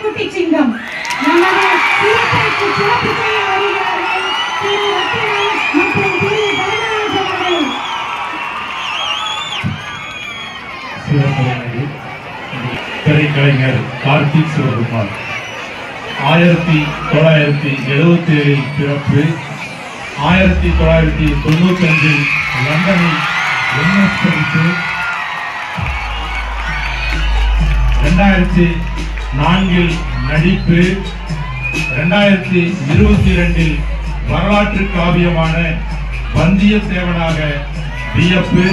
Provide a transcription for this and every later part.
குட்டி சிங்கம் நமது சிறப்பு செய்ய வருகிறார்கள் திரு ரத்தினம் மற்றும் திரு தர்மராஜன் அவர்கள். திரைக்கலைஞர் கார்த்திக் சிவகுமார் 1977 பிறப்பு. 1995 லண்டனில் MS படிப்பு. 2004 நடிப்பு. 2022 வரலாற்று காவியமான வந்தியத்தேவனாக வியப்பு.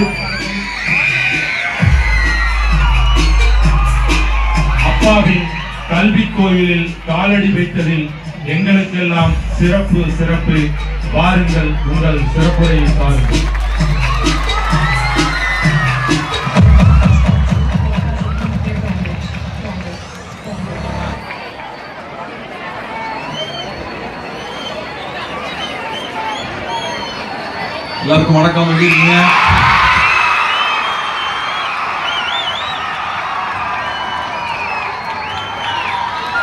அப்பாவின் கல்வி கோயிலில் காலடி வைத்ததில் எங்களுக்கெல்லாம் சிறப்பு சிறப்பு. வாருங்கள், உங்கள் சிறப்புரையை பாருங்கள். எல்லாருக்கும் வணக்கம். எப்படி இருக்கீங்க?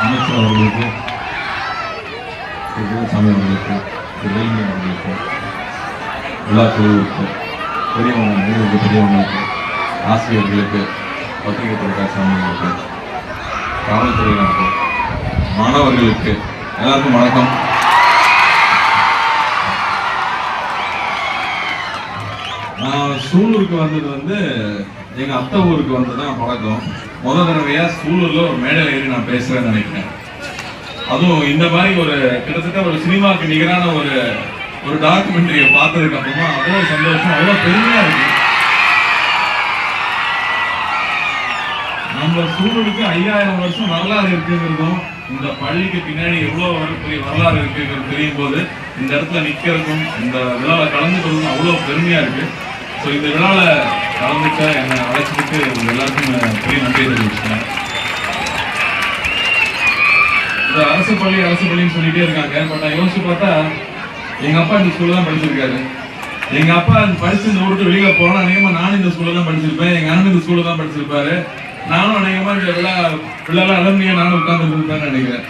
அமைச்சர் அவர்களுக்கு, சாமி அவர்களுக்கு, வெள்ளிமணி அவர்களுக்கு, விழா குழுவுக்கு, பெரியவங்களுக்கு, பெரியவங்களுக்கு, ஆசிரியர்களுக்கு, பத்திரிகை தொழிற்சாலை சாமிகளுக்கு, காவல்துறையினருக்கு, மாணவர்களுக்கு எல்லாருக்கும் வணக்கம். நான் சூலூருக்கு வந்தது எங்க அத்தை ஊருக்கு வந்துதான் பழக்கம். முதல் தடவையா சூலூர்ல ஒரு மேடையில் ஏறி நான் பேசுறேன்னு நினைக்கிறேன். அதுவும் இந்த மாதிரி ஒரு கிட்டத்தட்ட ஒரு சினிமாவுக்கு நிகரான ஒரு டாக்குமெண்ட்ரியை பார்த்ததுக்கு அப்புறமா அவ்வளோ சந்தோஷம், அவ்வளோ பெருமையா இருக்கு. நம்ம சூலூருக்கு 5000 வருஷம் வரலாறு இருக்குங்கிறதும், இந்த பள்ளிக்கு பின்னாடி எவ்வளவு பெரிய வரலாறு இருக்குங்கிறது தெரியும் போது இந்த இடத்துல நிக்கிறதுக்கும் இந்த விழாவில் கலந்துக்கிறதுக்கும் அவ்வளோ பெருமையா இருக்கு. ஸோ இந்த விழாவில் கலந்துக்க என்னை அழைச்சிட்டு எல்லாருக்கும் பெரிய நன்றி தெரிவிச்சுட்டேன். இந்த அரசு பள்ளின்னு சொல்லிட்டே இருக்காங்க. பட் நான் யோசிச்சு பார்த்தா எங்க அப்பா இந்த ஸ்கூல்ல தான் படிச்சிருக்காரு. எங்க அப்பா படிச்சு இந்த ஊருக்கு வெளியில போனா அநேகமா நானும் இந்த ஸ்கூல்ல தான் படிச்சிருப்பேன். எங்க அண்ணன் இந்த ஸ்கூல்ல தான் படிச்சிருப்பாரு. நானும் அநேகமா இந்த விழால அலர்னியா நானும் உட்கார்ந்து இருப்பேன்னு நினைக்கிறேன்.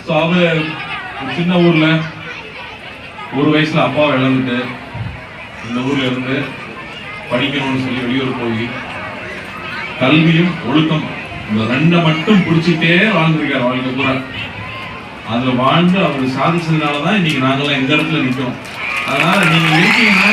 ஸோ அவர் சின்ன ஊர்ல ஒரு வயசுல அப்பாவை இழந்துட்டு இந்த ஊர்ல இருந்து படிக்கணும்னு சொல்லி வெளியூர் போய் கல்வியும் ஒழுக்கம் இந்த ரெண்டை மட்டும் பிடிச்சிட்டே வாழ்ந்திருக்காரு வாழ்க்கை பூரா. அதுல வாழ்ந்து அவர் சாதிச்சதுனாலதான் இன்னைக்கு நாங்கெல்லாம் இந்த இடத்துல நிற்கிறோம். அதனால நீங்க இருக்கீங்கன்னா